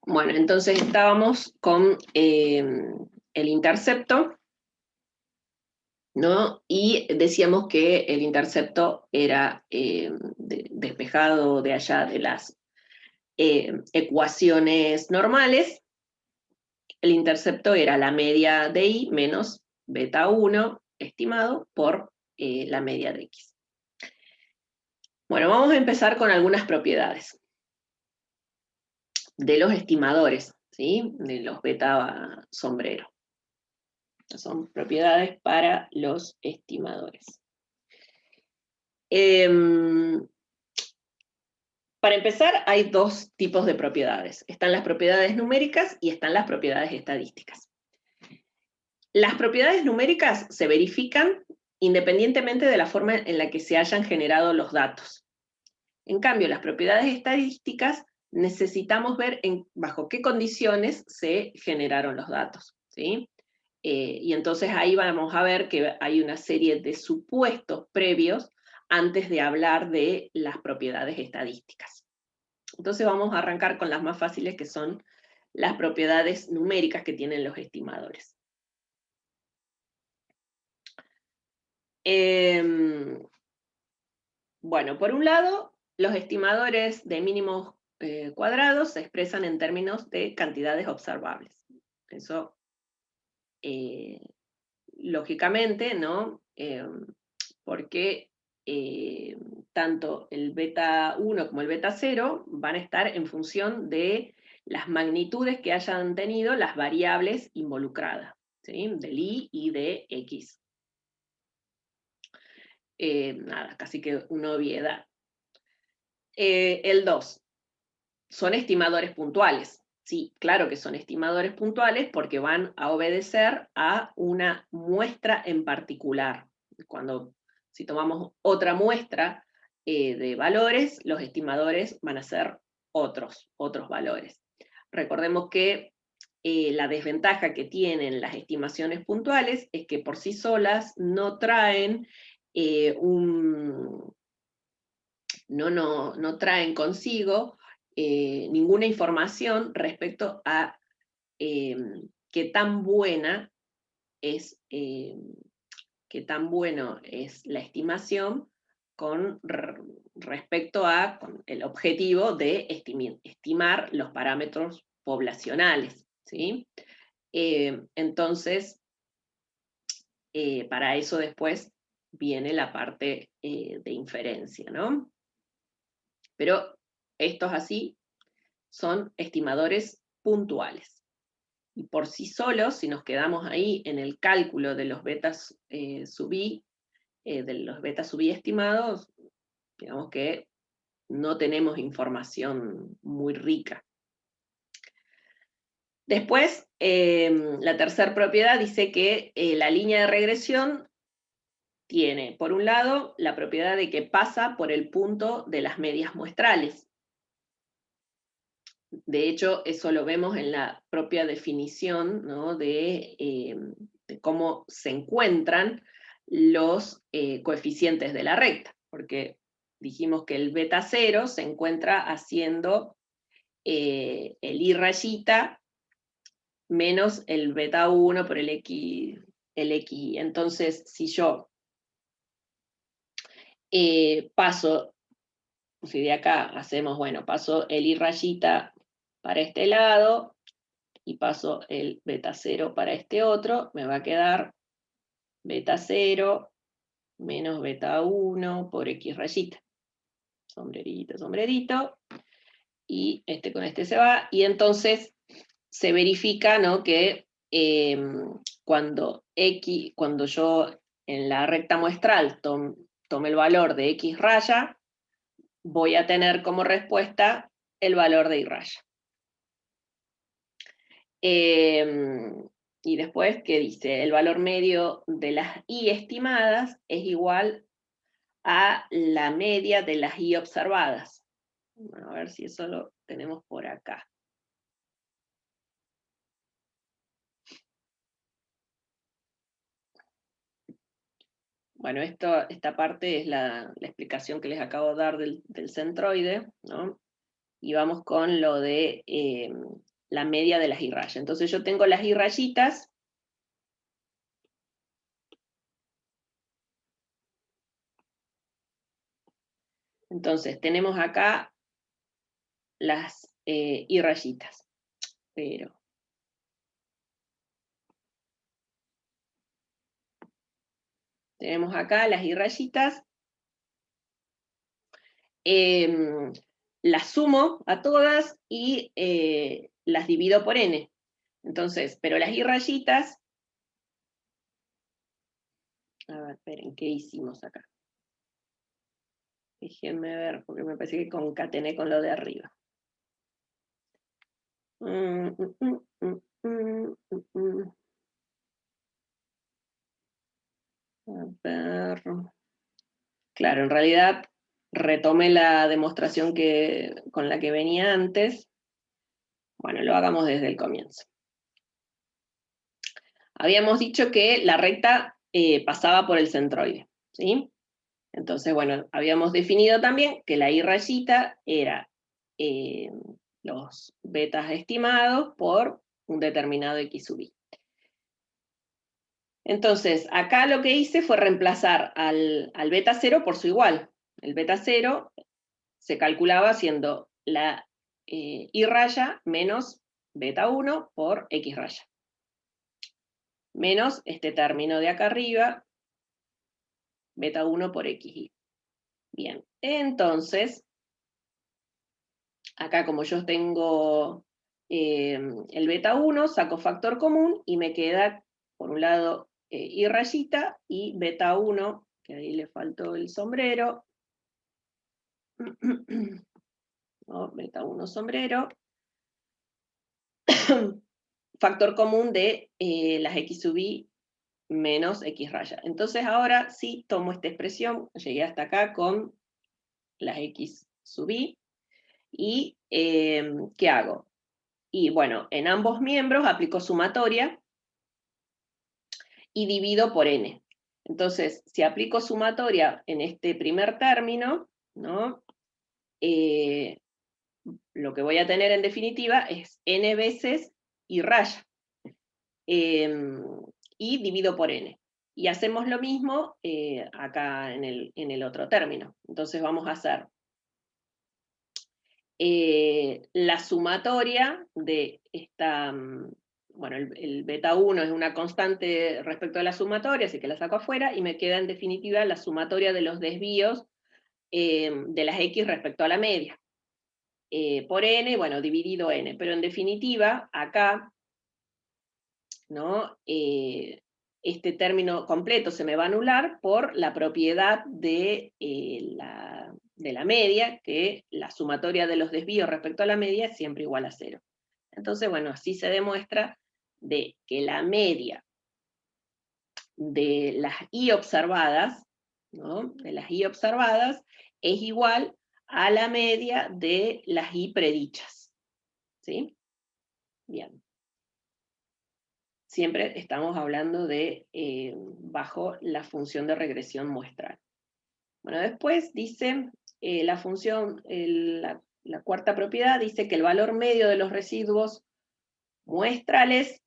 Bueno, entonces estábamos con el intercepto, ¿no? Y decíamos que el intercepto era despejado de allá de las ecuaciones normales. El intercepto era la media de I menos beta 1 estimado por la media de X. Bueno, vamos a empezar con algunas propiedades de los estimadores, ¿sí? De los beta sombrero. Son propiedades para los estimadores. Para empezar, hay dos tipos de propiedades. Están las propiedades numéricas y están las propiedades estadísticas. Las propiedades numéricas se verifican independientemente de la forma en la que se hayan generado los datos. En cambio, las propiedades estadísticas necesitamos ver bajo qué condiciones se generaron los datos, ¿sí? Y entonces ahí vamos a ver que hay una serie de supuestos previos antes de hablar de las propiedades estadísticas. Entonces vamos a arrancar con las más fáciles, que son las propiedades numéricas que tienen los estimadores. Bueno, por un lado, los estimadores de mínimos cuadrados se expresan en términos de cantidades observables. Eso, lógicamente, ¿no? Porque tanto el beta 1 como el beta 0 van a estar en función de las magnitudes que hayan tenido las variables involucradas, ¿sí? Del I y de X. Nada, casi que una obviedad. El 2. Son estimadores puntuales. Sí, claro que son estimadores puntuales porque van a obedecer a una muestra en particular. Si tomamos otra muestra de valores, los estimadores van a ser otros valores. Recordemos que la desventaja que tienen las estimaciones puntuales es que por sí solas no traen no traen consigo ninguna información respecto a qué tan buena es, qué tan bueno es la estimación con respecto a el objetivo de estimar los parámetros poblacionales, ¿sí? Entonces, para eso después viene la parte de inferencia, ¿no? Pero estos así son estimadores puntuales. Y por sí solos, si nos quedamos ahí en el cálculo de los betas sub i, estimados, digamos que no tenemos información muy rica. Después, la tercera propiedad dice que la línea de regresión tiene, por un lado, la propiedad de que pasa por el punto de las medias muestrales. De hecho, eso lo vemos en la propia definición, ¿no? de cómo se encuentran los coeficientes de la recta, porque dijimos que el beta 0 se encuentra haciendo el i rayita menos el beta 1 por el x. Entonces, si yo paso, si de acá hacemos, bueno, paso el i rayita para este lado, y paso el beta 0 para este otro, me va a quedar beta 0 menos beta 1 por x rayita. Sombrerito, sombrerito. Y este con este se va. Y entonces se verifica, ¿no? Que cuando yo en la recta muestral tome el valor de x raya, voy a tener como respuesta el valor de y raya. Y después, ¿qué dice? El valor medio de las i estimadas es igual a la media de las i observadas. Bueno, a ver si eso lo tenemos por acá. Bueno, esta parte es la explicación que les acabo de dar del centroide, ¿no? Y vamos con lo de la media de las I raya. Entonces yo tengo las I rayitas. Entonces tenemos acá las I rayitas. Pero tenemos acá las I rayitas. Las sumo a todas y las divido por n. Entonces, pero las I rayitas, a ver, esperen, ¿qué hicimos acá? Déjenme ver, porque me parece que concatené con lo de arriba. A ver. Claro, en realidad retomé la demostración con la que venía antes. Bueno, lo hagamos desde el comienzo. Habíamos dicho que la recta pasaba por el centroide, ¿sí? Entonces, bueno, habíamos definido también que la I rayita era los betas estimados por un determinado X sub I. Entonces, acá lo que hice fue reemplazar al beta 0 por su igual. El beta 0 se calculaba haciendo la I raya menos beta 1 por X raya. Menos este término de acá arriba, beta 1 por XY. Bien, entonces, acá como yo tengo el beta 1, saco factor común y me queda, por un lado, I rayita y beta 1, que ahí le faltó el sombrero. No, beta 1 sombrero. Factor común de las X sub I menos X raya. Entonces ahora sí tomo esta expresión, llegué hasta acá con las X sub I, y ¿qué hago? Y bueno, en ambos miembros aplico sumatoria y divido por n. Entonces, si aplico sumatoria en este primer término, ¿no? Lo que voy a tener en definitiva es n veces I raya. Y divido por n. Y hacemos lo mismo acá en el otro término. Entonces vamos a hacer la sumatoria de esta, bueno, el beta 1 es una constante respecto a la sumatoria, así que la saco afuera, y me queda en definitiva la sumatoria de los desvíos de las X respecto a la media. Por n, bueno, dividido n, pero en definitiva, acá, ¿no? Este término completo se me va a anular por la propiedad de la media, que la sumatoria de los desvíos respecto a la media es siempre igual a 0. Entonces, bueno, así se demuestra de que la media de las I observadas, ¿no? De las I observadas es igual a la media de las I predichas. ¿Sí? Bien. Siempre estamos hablando de bajo la función de regresión muestral. Bueno, después dice la función, la cuarta propiedad dice que el valor medio de los residuos muestrales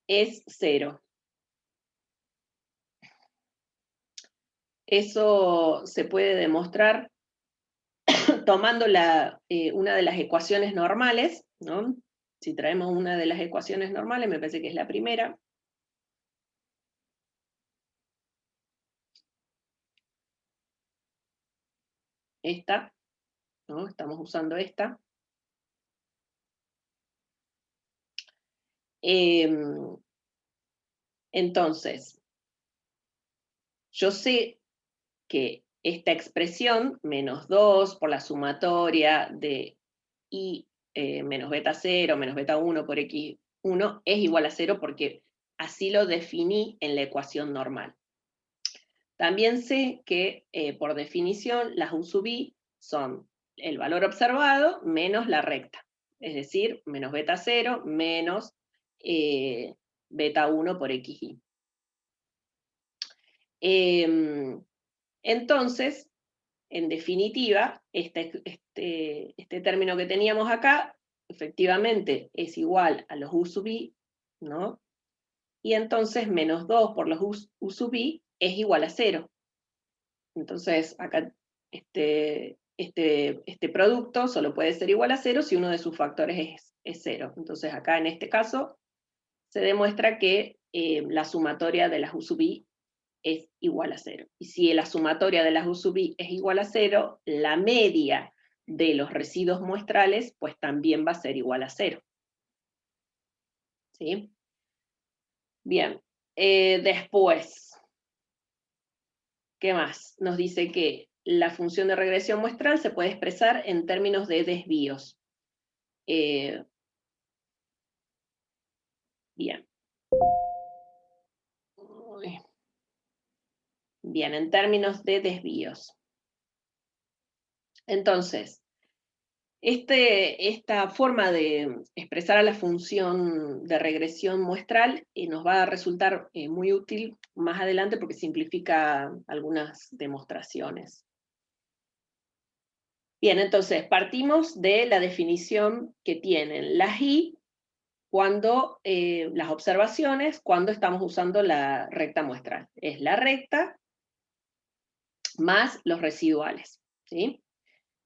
es 0. Eso se puede demostrar tomando una de las ecuaciones normales, ¿no? Si traemos una de las ecuaciones normales, me parece que es la primera. Esta, ¿no? Estamos usando esta. Entonces, yo sé que esta expresión, menos 2 por la sumatoria de I menos beta 0, menos beta 1 por X1, es igual a 0 porque así lo definí en la ecuación normal. También sé que, por definición, las U sub I son el valor observado menos la recta, es decir, menos beta 0 menos beta 1 por XY. Entonces, en definitiva, este término que teníamos acá efectivamente es igual a los U sub i, ¿no? Y entonces menos 2 por los U sub i es igual a 0. Entonces, acá este producto solo puede ser igual a 0 si uno de sus factores es 0. Entonces, acá en este caso se demuestra que la sumatoria de las U sub i es igual a 0. Y si la sumatoria de las U sub i es igual a 0, la media de los residuos muestrales pues también va a ser igual a 0. ¿Sí? Bien. Después, ¿qué más? Nos dice que la función de regresión muestral se puede expresar en términos de desvíos. Bien. Bien, en términos de desvíos. Entonces, esta forma de expresar a la función de regresión muestral nos va a resultar muy útil más adelante porque simplifica algunas demostraciones. Bien, entonces partimos de la definición que tienen las i cuando las observaciones, cuando estamos usando la recta muestral. Es la recta más los residuales, ¿sí?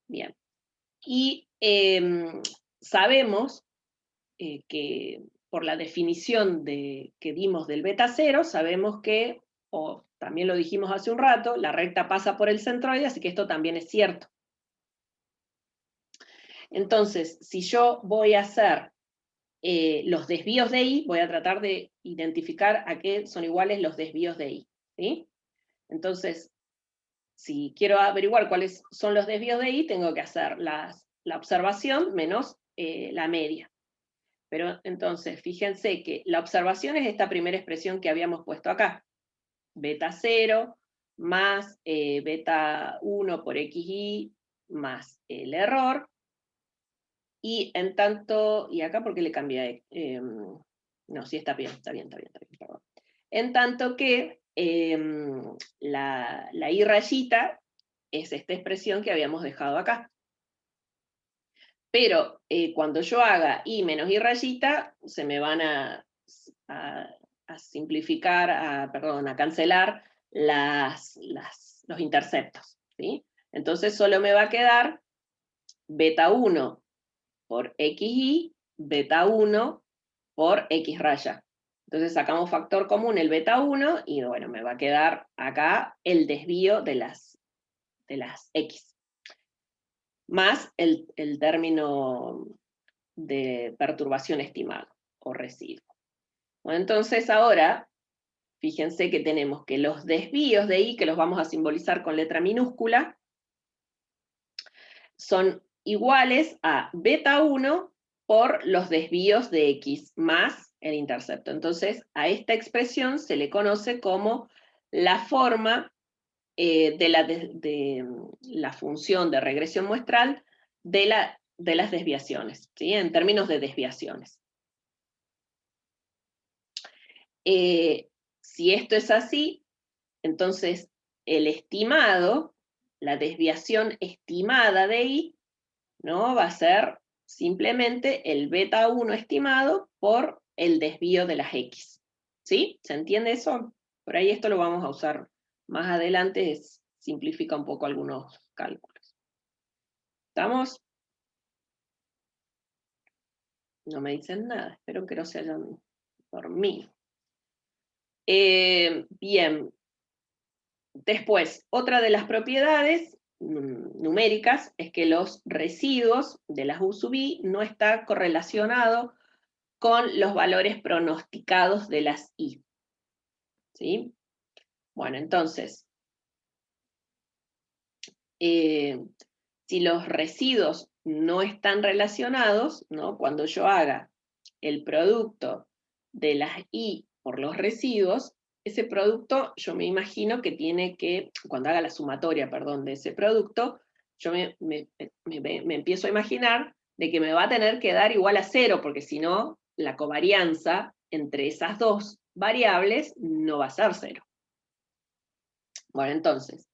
Bien. Y sabemos que por la definición que dimos del beta cero, sabemos que, o también lo dijimos hace un rato, la recta pasa por el centroide, así que esto también es cierto. Entonces, si yo voy a hacer los desvíos de I, voy a tratar de identificar a qué son iguales los desvíos de I, ¿sí? Entonces, si quiero averiguar cuáles son los desvíos de I, tengo que hacer la observación menos la media. Pero entonces, fíjense que la observación es esta primera expresión que habíamos puesto acá. Beta 0 más beta 1 por xi más el error. Y en tanto, y acá porque le cambié, no, sí está bien, perdón. En tanto que la i rayita es esta expresión que habíamos dejado acá. Pero cuando yo haga i menos i rayita, se me van a simplificar, perdón, a cancelar los interceptos, ¿sí? Entonces solo me va a quedar beta 1 por xi, beta 1 por x raya. Entonces sacamos factor común el beta 1 y bueno, me va a quedar acá el desvío de las x. Más el término de perturbación estimado o residuo. Bueno, entonces ahora, fíjense que tenemos que los desvíos de I, que los vamos a simbolizar con letra minúscula, son iguales a beta 1 por los desvíos de X más el intercepto. Entonces, a esta expresión se le conoce como la forma de la función de regresión muestral de las desviaciones, ¿sí? En términos de desviaciones. Si esto es así, entonces el estimado, la desviación estimada de I, ¿no? Va a ser simplemente el beta 1 estimado por el desvío de las X. ¿Sí? ¿Se entiende eso? Por ahí esto lo vamos a usar más adelante, simplifica un poco algunos cálculos. ¿Estamos? No me dicen nada, espero que no se hayan dormido. Bien. Después, otra de las propiedades numéricas es que los residuos de las U sub i no está correlacionado con los valores pronosticados de las I. ¿Sí? Bueno, entonces, si los residuos no están relacionados, ¿no? Cuando yo haga el producto de las I por los residuos, ese producto yo me imagino que tiene que, cuando haga la sumatoria, perdón, de ese producto, yo me empiezo a imaginar de que me va a tener que dar igual a 0, porque si no, la covarianza entre esas dos variables no va a ser 0. Bueno, entonces,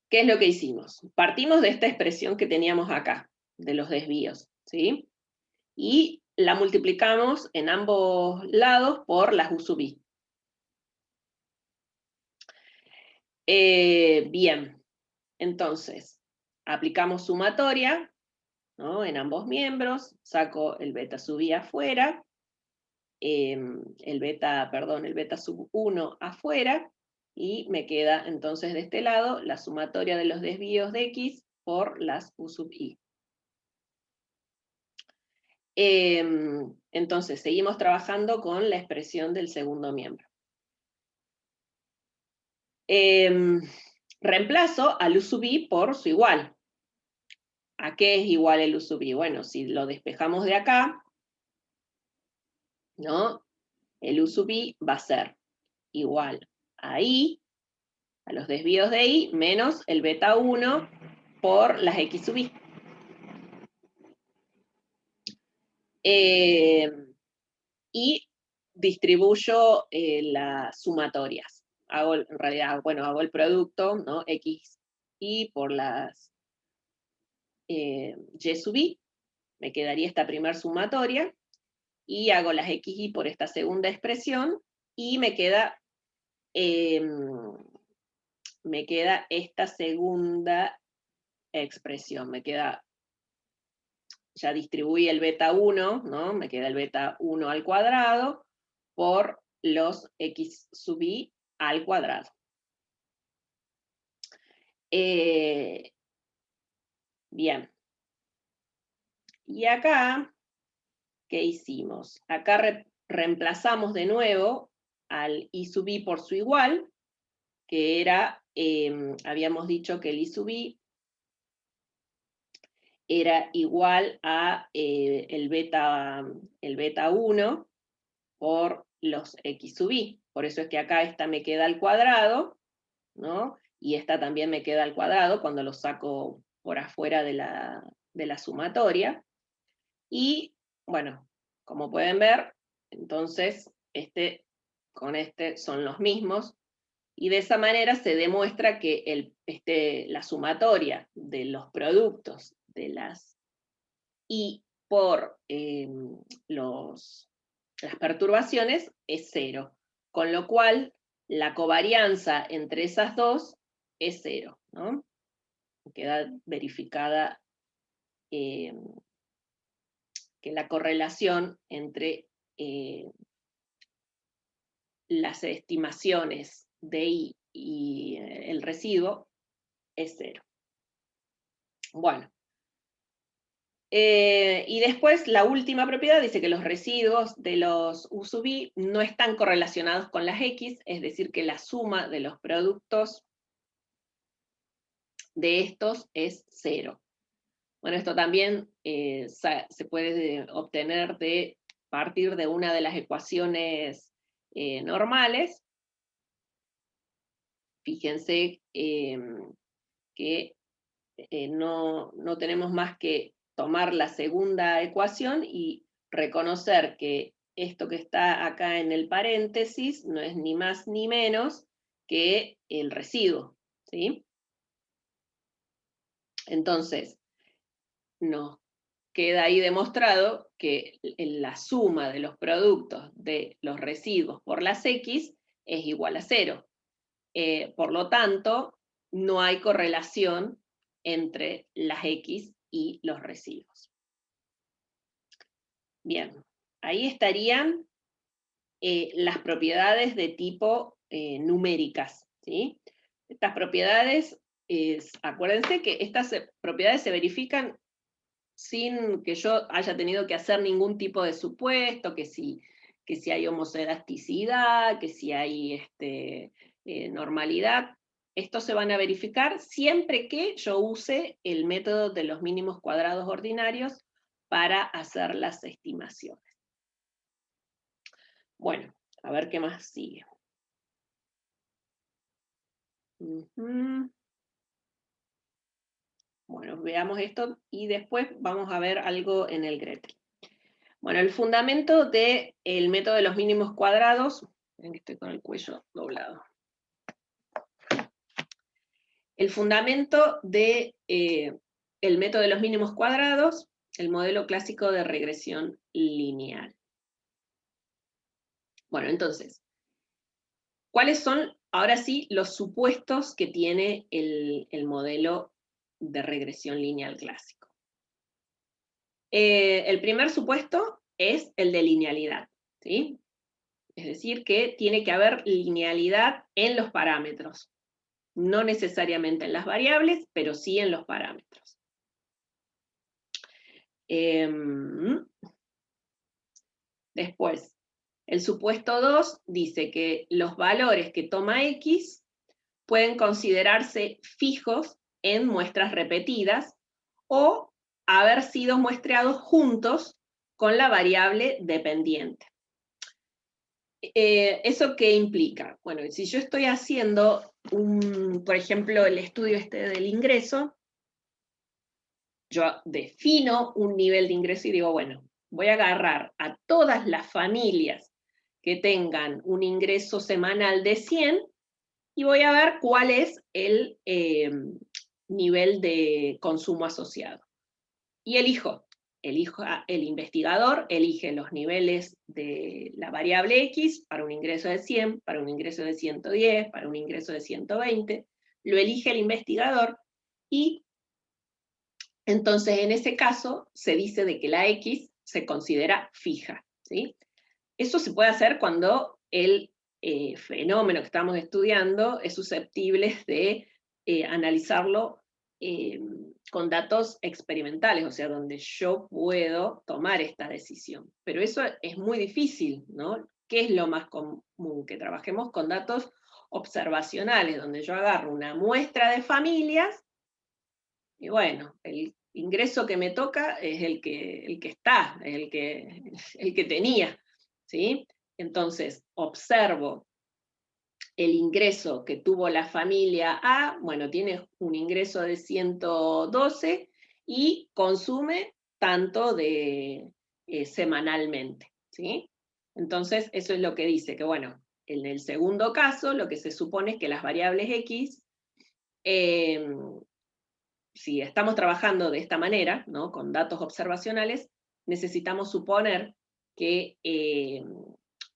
¿qué es lo que hicimos? Partimos de esta expresión que teníamos acá, de los desvíos, ¿sí? y la multiplicamos en ambos lados por las U sub I. Bien, entonces, aplicamos sumatoria, ¿no? En ambos miembros, saco el beta sub I afuera, el beta sub 1 afuera, y me queda entonces de este lado la sumatoria de los desvíos de X por las U sub I. Entonces, seguimos trabajando con la expresión del segundo miembro. Reemplazo al U sub I por su igual. ¿A qué es igual el U sub I? Bueno, si lo despejamos de acá, ¿no? El U sub I va a ser igual a I, a los desvíos de I, menos el beta 1 por las X sub I. Y distribuyo las sumatorias. En realidad, hago el producto, ¿no? X y por las Y sub I, me quedaría esta primera sumatoria, y hago las XY por esta segunda expresión, y me queda esta segunda expresión, ya distribuí el beta 1, ¿no? Me queda el beta 1 al cuadrado por los X sub I al cuadrado. Bien. Y acá, ¿qué hicimos? Acá reemplazamos de nuevo al I sub I por su igual, que era, habíamos dicho que el I sub I era igual a el beta 1 por los X sub I. Por eso es que acá esta me queda al cuadrado, ¿no? Y esta también me queda al cuadrado cuando lo saco por afuera de la sumatoria. Y, bueno, como pueden ver, entonces con este son los mismos, y de esa manera se demuestra que la sumatoria de los productos de las I por las perturbaciones es 0, con lo cual la covarianza entre esas dos es 0, ¿no? Queda verificada que la correlación entre las estimaciones de I y el residuo es 0. Bueno. Y después la última propiedad dice que los residuos de los U sub I no están correlacionados con las X, es decir, que la suma de los productos de estos es 0. Bueno, esto también se puede obtener de partir de una de las ecuaciones normales. Fíjense que no tenemos más que tomar la segunda ecuación y reconocer que esto que está acá en el paréntesis no es ni más ni menos que el residuo, ¿sí? Entonces, nos queda ahí demostrado que la suma de los productos de los residuos por las X es igual a 0. Por lo tanto, no hay correlación entre las X y los residuos. Bien, ahí estarían las propiedades de tipo numéricas, ¿sí? Estas propiedades, acuérdense que estas propiedades se verifican sin que yo haya tenido que hacer ningún tipo de supuesto, que si hay homoscedasticidad, que si hay normalidad. Estos se van a verificar siempre que yo use el método de los mínimos cuadrados ordinarios para hacer las estimaciones. Bueno, a ver qué más sigue. Bueno, veamos esto y después vamos a ver algo en el Gretel. Bueno, el fundamento del método de los mínimos cuadrados, ven que estoy con el cuello doblado. El fundamento del método de los mínimos cuadrados el modelo clásico de regresión lineal. Bueno, entonces, ¿cuáles son, ahora sí, los supuestos que tiene el modelo de regresión lineal clásico? El primer supuesto es el de linealidad, ¿sí? Es decir, que tiene que haber linealidad en los parámetros. No necesariamente en las variables, pero sí en los parámetros. Después, el supuesto 2 dice que los valores que toma X pueden considerarse fijos en muestras repetidas o haber sido muestreados juntos con la variable dependiente. ¿Eso qué implica? Bueno, si yo estoy haciendo, por ejemplo, el estudio este del ingreso, yo defino un nivel de ingreso y digo, bueno, voy a agarrar a todas las familias que tengan un ingreso semanal de 100 y voy a ver cuál es el nivel de consumo asociado. Y el investigador elige los niveles de la variable X para un ingreso de 100, para un ingreso de 110, para un ingreso de 120, lo elige el investigador y entonces en ese caso se dice de que la X se considera fija, ¿sí? Eso se puede hacer cuando el fenómeno que estamos estudiando es susceptible de analizarlo con datos experimentales, o sea, donde yo puedo tomar esta decisión. Pero eso es muy difícil, ¿no? ¿Qué es lo más común? Que trabajemos con datos observacionales, donde yo agarro una muestra de familias y bueno, el ingreso que me toca es el que está, el que tenía, ¿sí? Entonces, observo el ingreso que tuvo la familia A, bueno, tiene un ingreso de 112 y consume tanto de semanalmente, ¿sí? Entonces, eso es lo que dice, que bueno, en el segundo caso, lo que se supone es que las variables X, si estamos trabajando de esta manera, ¿no? Con datos observacionales, necesitamos suponer que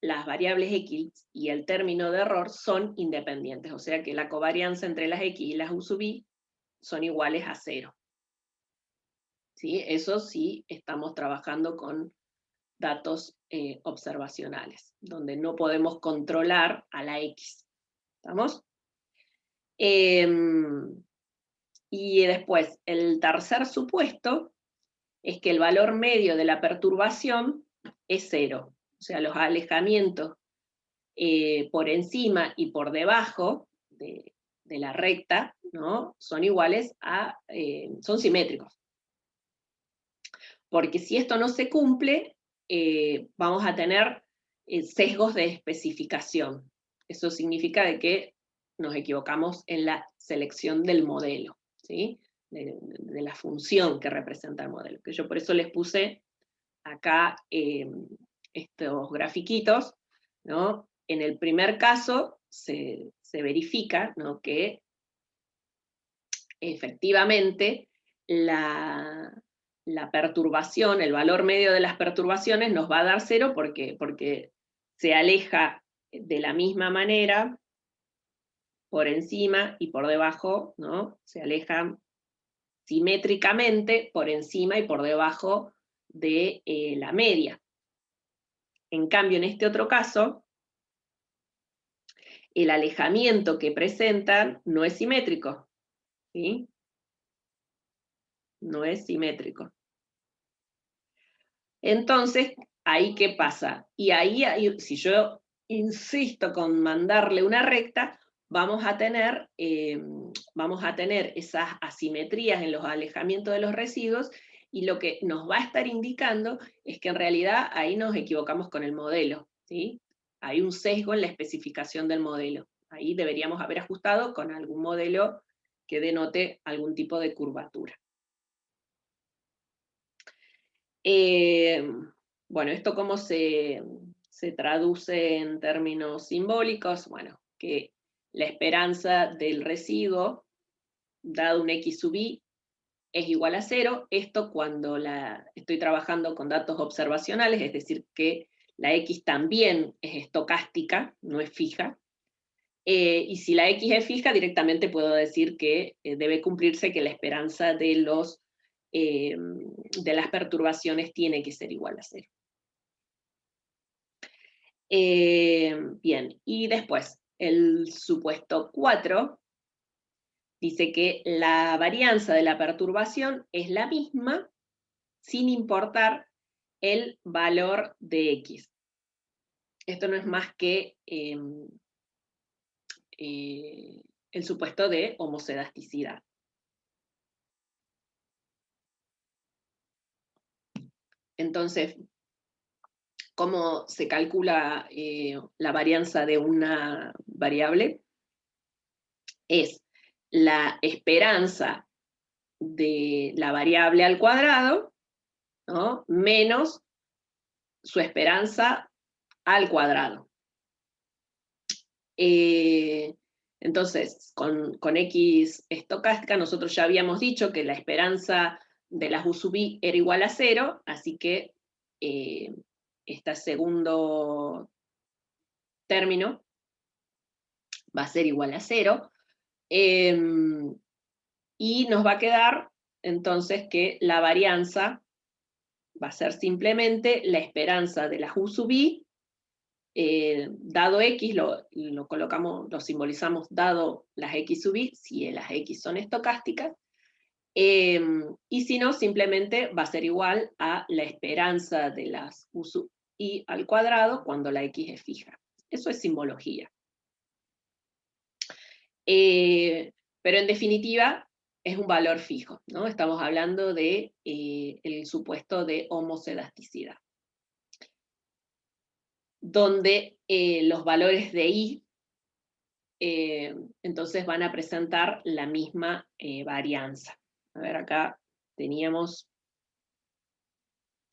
las variables X y el término de error son independientes, o sea que la covarianza entre las X y las U sub I son iguales a 0. ¿Sí? Eso sí estamos trabajando con datos observacionales, donde no podemos controlar a la X. ¿Estamos? Y después, el tercer supuesto es que el valor medio de la perturbación es 0. O sea, los alejamientos por encima y por debajo de la recta, ¿no? Son iguales a, son simétricos. Porque si esto no se cumple, vamos a tener sesgos de especificación. Eso significa de que nos equivocamos en la selección del modelo, ¿sí? De la función que representa el modelo. Que yo por eso les puse acá estos grafiquitos, ¿no? En el primer caso se verifica, ¿no? Que efectivamente la perturbación, el valor medio de las perturbaciones nos va a dar 0 porque se aleja de la misma manera por encima y por debajo, ¿no? Se alejan simétricamente por encima y por debajo de la media. En cambio, en este otro caso, el alejamiento que presentan no es simétrico, ¿sí? No es simétrico. Entonces, ¿ahí qué pasa? Y ahí, si yo insisto con mandarle una recta, vamos a tener esas asimetrías en los alejamientos de los residuos, y lo que nos va a estar indicando es que en realidad ahí nos equivocamos con el modelo, ¿sí? Hay un sesgo en la especificación del modelo. Ahí deberíamos haber ajustado con algún modelo que denote algún tipo de curvatura. Bueno, ¿esto cómo se traduce en términos simbólicos? Bueno, que la esperanza del residuo, dado un X sub I, es igual a 0, esto cuando estoy trabajando con datos observacionales, es decir, que la X también es estocástica, no es fija, y si la X es fija, directamente puedo decir que debe cumplirse que la esperanza de las perturbaciones tiene que ser igual a 0. Bien, y después, el supuesto 4 dice que la varianza de la perturbación es la misma sin importar el valor de X. Esto no es más que el supuesto de homocedasticidad. Entonces, ¿cómo se calcula la varianza de una variable? Es la esperanza de la variable al cuadrado, ¿no?, menos su esperanza al cuadrado. Entonces, con X estocástica, nosotros ya habíamos dicho que la esperanza de las U sub I era igual a 0, así que este segundo término va a ser igual a 0, y nos va a quedar entonces que la varianza va a ser simplemente la esperanza de las U sub I, dado X, lo colocamos, lo simbolizamos dado las X sub I, si las X son estocásticas, y si no, simplemente va a ser igual a la esperanza de las U sub I al cuadrado cuando la X es fija. Eso es simbología. Pero en definitiva, es un valor fijo, ¿no? Estamos hablando de el supuesto de homocedasticidad, donde los valores de I entonces van a presentar la misma varianza. A ver, acá teníamos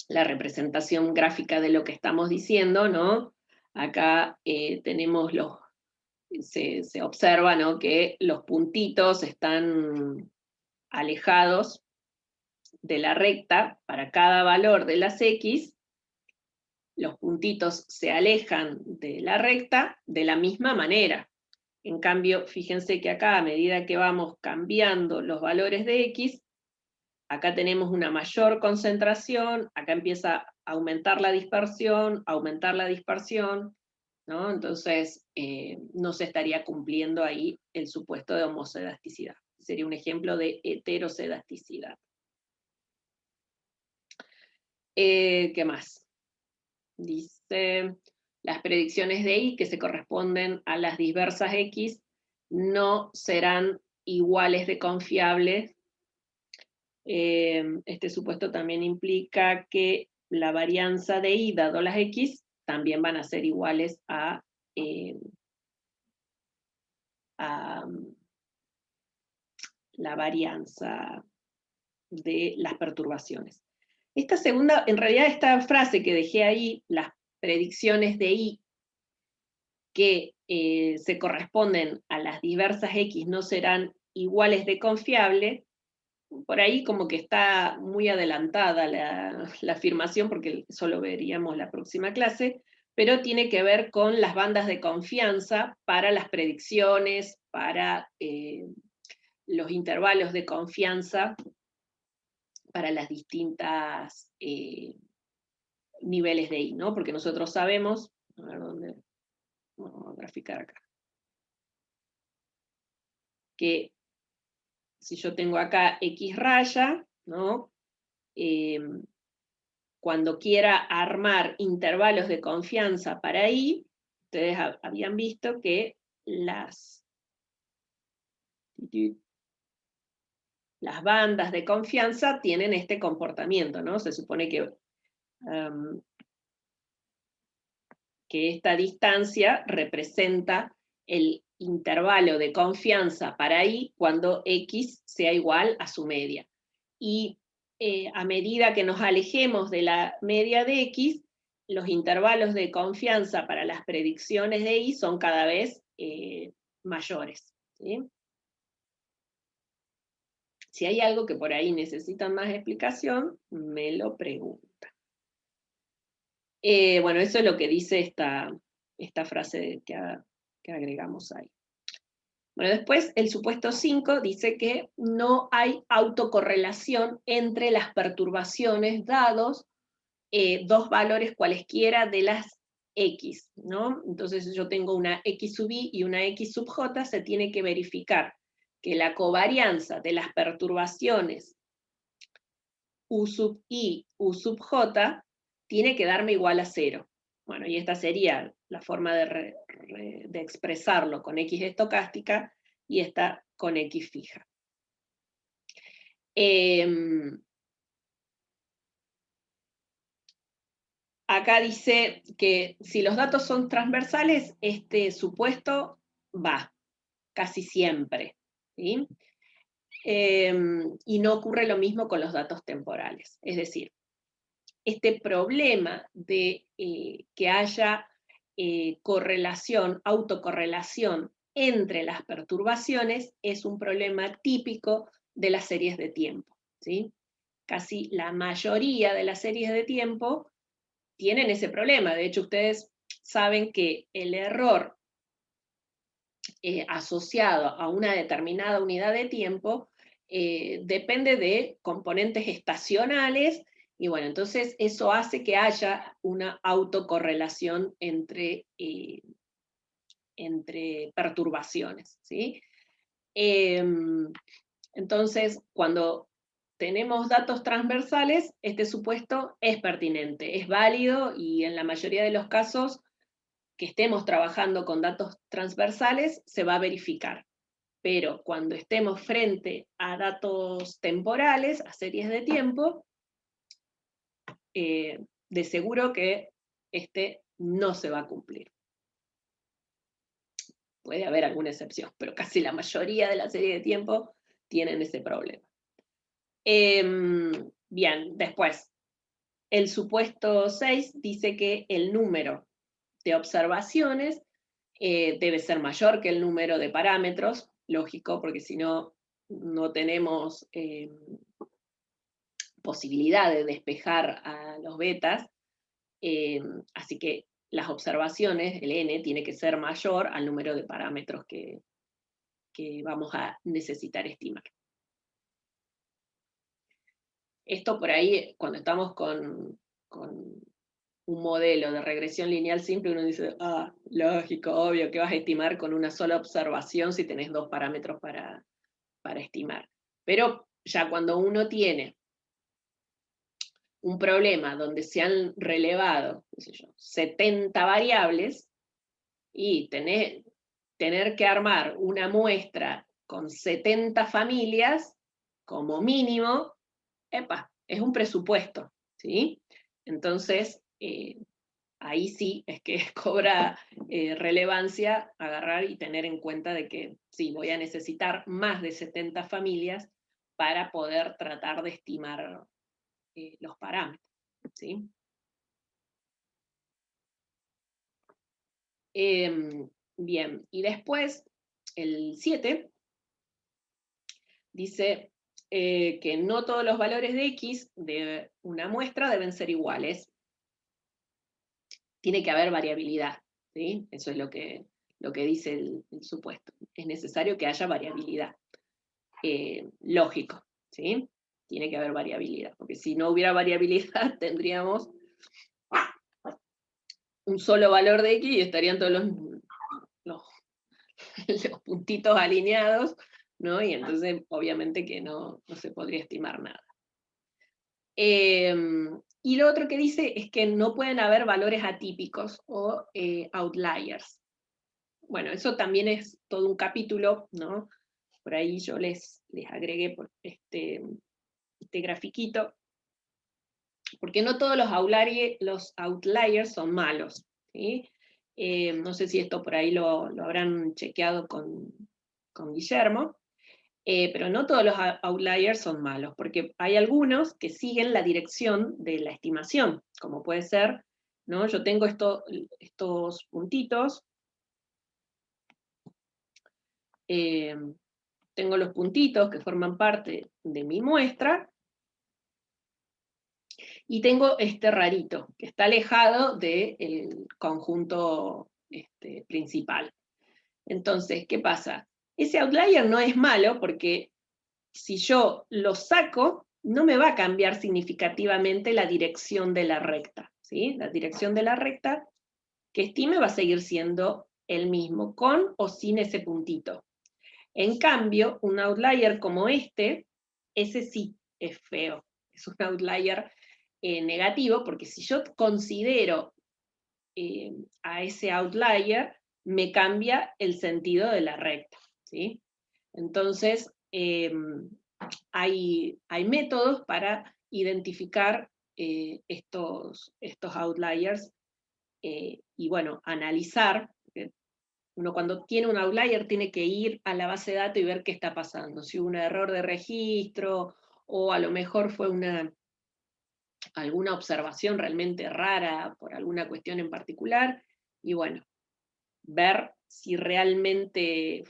la representación gráfica de lo que estamos diciendo, ¿no? Acá tenemos se observa, ¿no?, que los puntitos están alejados de la recta para cada valor de las X, los puntitos se alejan de la recta de la misma manera. En cambio, fíjense que acá, a medida que vamos cambiando los valores de X, acá tenemos una mayor concentración, acá empieza a aumentar la dispersión, ¿no? Entonces, no se estaría cumpliendo ahí el supuesto de homocedasticidad. Sería un ejemplo de heterocedasticidad. ¿Qué más? Dice, las predicciones de I que se corresponden a las diversas X no serán iguales de confiables. Este supuesto también implica que la varianza de I dado las X también van a ser iguales a la varianza de las perturbaciones. Esta segunda, en realidad esta frase que dejé ahí, las predicciones de I que se corresponden a las diversas X no serán iguales de confiable, por ahí como que está muy adelantada la afirmación, porque eso lo veríamos la próxima clase, pero tiene que ver con las bandas de confianza para las predicciones, para los intervalos de confianza, para las distintas niveles de I, ¿no? Porque nosotros sabemos, a ver dónde, vamos a graficar acá, que si yo tengo acá X raya, ¿no? Cuando quiera armar intervalos de confianza para I, ustedes habían visto que las bandas de confianza tienen este comportamiento, ¿no? Se supone que esta distancia representa el intervalo de confianza para I cuando X sea igual a su media. Y a medida que nos alejemos de la media de X, los intervalos de confianza para las predicciones de I son cada vez mayores, ¿sí? Si hay algo que por ahí necesitan más explicación, me lo preguntan. Bueno, eso es lo que dice esta frase que agregamos ahí. Bueno, después el supuesto 5 dice que no hay autocorrelación entre las perturbaciones dados dos valores cualesquiera de las X, ¿no? Entonces yo tengo una X sub I y una X sub J, se tiene que verificar que la covarianza de las perturbaciones U sub I, U sub J, tiene que darme igual a 0. Bueno, y esta sería la forma de expresarlo con X estocástica y esta con X fija. Acá dice que si los datos son transversales, este supuesto va, casi siempre, ¿sí? Y no ocurre lo mismo con los datos temporales. Es decir, este problema de que haya correlación, autocorrelación entre las perturbaciones es un problema típico de las series de tiempo, ¿sí? Casi la mayoría de las series de tiempo tienen ese problema. De hecho, ustedes saben que el error asociado a una determinada unidad de tiempo depende de componentes estacionales, y bueno, entonces eso hace que haya una autocorrelación entre perturbaciones, ¿sí? Entonces, cuando tenemos datos transversales, este supuesto es pertinente, es válido, y en la mayoría de los casos que estemos trabajando con datos transversales se va a verificar. Pero cuando estemos frente a datos temporales, a series de tiempo, de seguro que este no se va a cumplir. Puede haber alguna excepción, pero casi la mayoría de la serie de tiempo tienen ese problema. Bien, después, el supuesto 6 dice que el número de observaciones debe ser mayor que el número de parámetros, lógico, porque si no, no tenemos posibilidad de despejar a los betas, así que las observaciones, el n, tiene que ser mayor al número de parámetros que vamos a necesitar estimar. Esto por ahí, cuando estamos con un modelo de regresión lineal simple, uno dice, lógico, obvio, que vas a estimar con una sola observación si tenés dos parámetros para estimar. Pero ya cuando uno tiene un problema donde se han relevado, qué sé yo, 70 variables, y tener que armar una muestra con 70 familias, como mínimo, es un presupuesto, ¿sí? Entonces, ahí sí es que cobra relevancia agarrar y tener en cuenta de que sí, voy a necesitar más de 70 familias para poder tratar de estimar los parámetros, ¿sí? Bien, y después el 7 dice que no todos los valores de X de una muestra deben ser iguales. Tiene que haber variabilidad, ¿sí? Eso es lo que dice el supuesto. Es necesario que haya variabilidad. Lógico, ¿sí? Tiene que haber variabilidad, porque si no hubiera variabilidad tendríamos un solo valor de X y estarían todos los puntitos alineados, ¿no? Y entonces obviamente que no se podría estimar nada. Y lo otro que dice es que no pueden haber valores atípicos o outliers. Bueno, eso también es todo un capítulo, ¿no? Por ahí yo les agregué por este grafiquito, porque no todos los outliers son malos, ¿sí? No sé si esto por ahí lo habrán chequeado con Guillermo, pero no todos los outliers son malos, porque hay algunos que siguen la dirección de la estimación, como puede ser, ¿no? Yo tengo estos puntitos, tengo los puntitos que forman parte de mi muestra, y tengo este rarito, que está alejado del conjunto principal. Entonces, ¿qué pasa? Ese outlier no es malo porque si yo lo saco, no me va a cambiar significativamente la dirección de la recta, ¿sí? La dirección de la recta que estime va a seguir siendo el mismo, con o sin ese puntito. En cambio, un outlier como ese sí es feo. Es un outlier negativo, porque si yo considero a ese outlier, me cambia el sentido de la recta, ¿sí? Entonces, hay métodos para identificar estos outliers y, bueno, analizar. Uno cuando tiene un outlier tiene que ir a la base de datos y ver qué está pasando, si hubo un error de registro, o a lo mejor fue alguna observación realmente rara por alguna cuestión en particular, y bueno, ver si realmente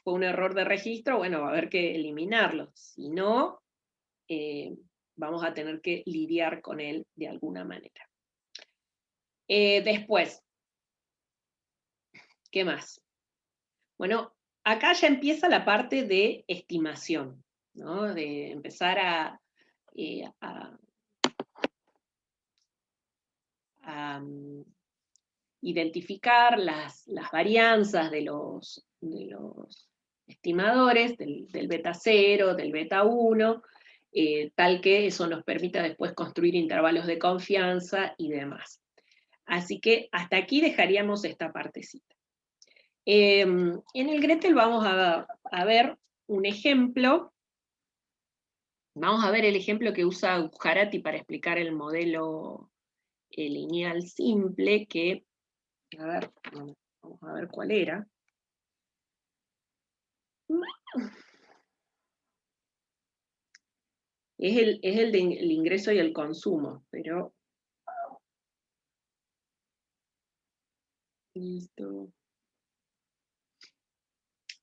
fue un error de registro, bueno, va a haber que eliminarlo. Si no, vamos a tener que lidiar con él de alguna manera. Después, ¿qué más? Bueno, acá ya empieza la parte de estimación, ¿no? De empezar a identificar las varianzas de los estimadores, del beta 0, del beta 1, tal que eso nos permita después construir intervalos de confianza y demás. Así que hasta aquí dejaríamos esta partecita. En el Gretel vamos a ver un ejemplo. Vamos a ver el ejemplo que usa Gujarati para explicar el modelo lineal simple, que, a ver, vamos a ver cuál era. Es el del ingreso y el consumo, pero... Listo.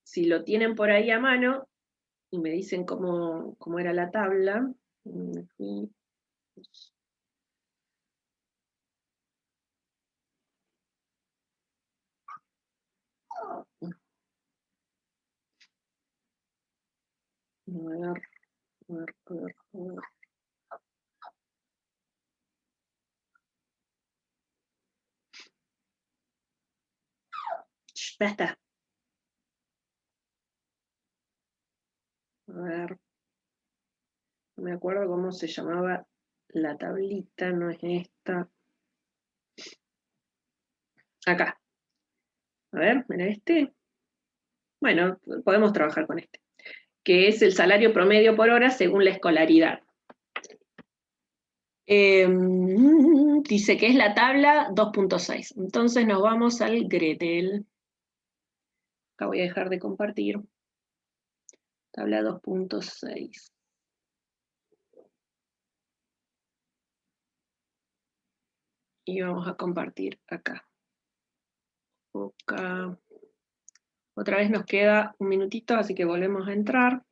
Si lo tienen por ahí a mano y me dicen cómo era la tabla. A ver. Ya está. A ver. No me acuerdo cómo se llamaba la tablita, no es esta. Acá. A ver, mira este. Bueno, podemos trabajar con este. Que es el salario promedio por hora según la escolaridad. Dice que es la tabla 2.6. Entonces nos vamos al Gretel. Acá voy a dejar de compartir. Tabla 2.6. Y vamos a compartir acá. Otra vez nos queda un minutito, así que volvemos a entrar.